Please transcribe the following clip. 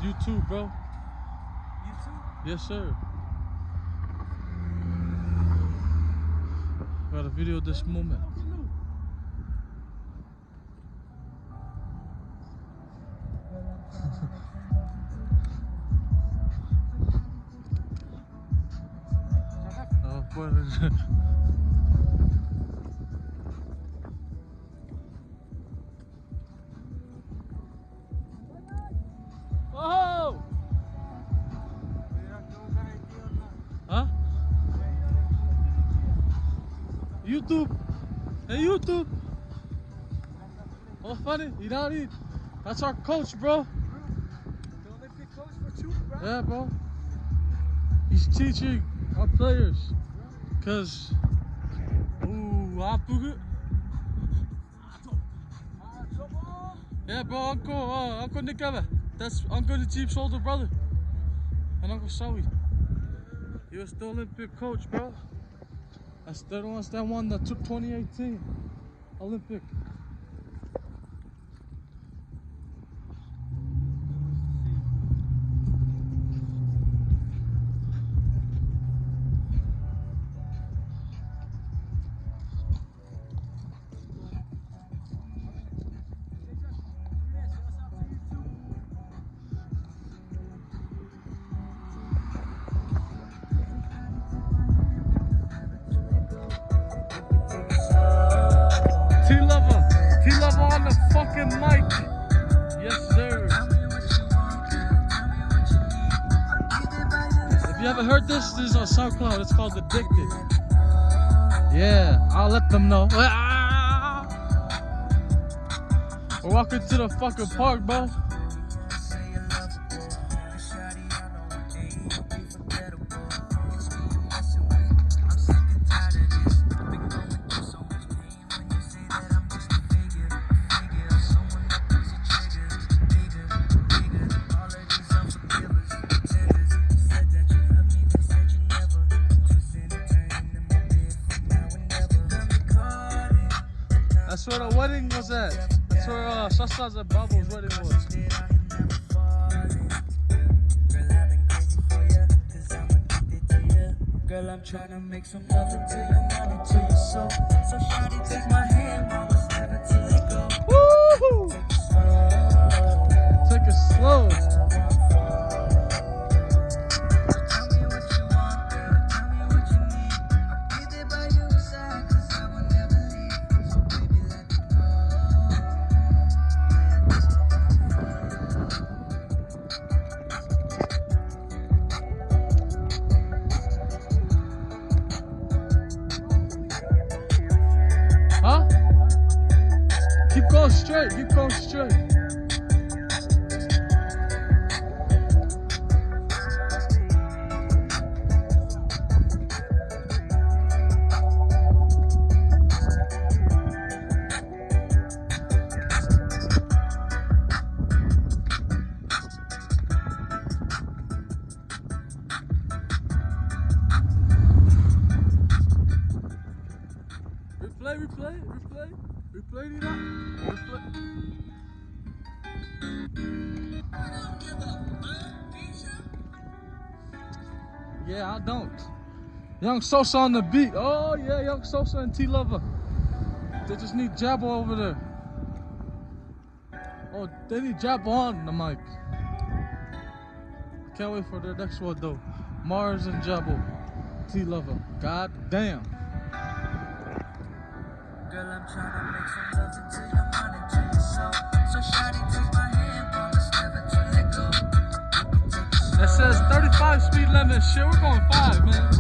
YouTube, bro. YouTube? Yes, sir. Got a video this moment. Oh! Huh? YouTube. Hey, YouTube. Oh, funny. You know what I mean? That's our coach, bro. The Olympic coach for Chuukese, bro? Yeah, bro. He's teaching our players. Cause, yeah, bro, Uncle Nikava. That's Uncle the Jeep's older brother. And Uncle Sawi. He was the Olympic coach, bro. That's the ones that won the 2018 Olympic. T-Lover on the fucking mic. Yes, sir. If you haven't heard this is on SoundCloud. It's called Addicted. Yeah, I'll let them know. We're walking to the fucking park, bro. That's where the wedding was at. That's where Sasa's and Babo's wedding was. Girl, I'm trying to make some love until your money to your soul. So shawty, take my hand, promise never to let go. Woo! Take it slow. Huh? Keep going straight, keep going straight. Replay, Nina. Replay. Yeah, I don't. Young Sosa on the beat. Oh yeah, Young Sosa and T-Lover. They just need Jabbo over there. Oh, they need Jabbo on the mic. Can't wait for their next one though. Mars and Jabbo. T-Lover. God damn. Girl, I'm trying to make some love until your money to your soul. So shawty, take my hand, promise never to let go. That says 35 speed limit. Shit, we're going 5, man.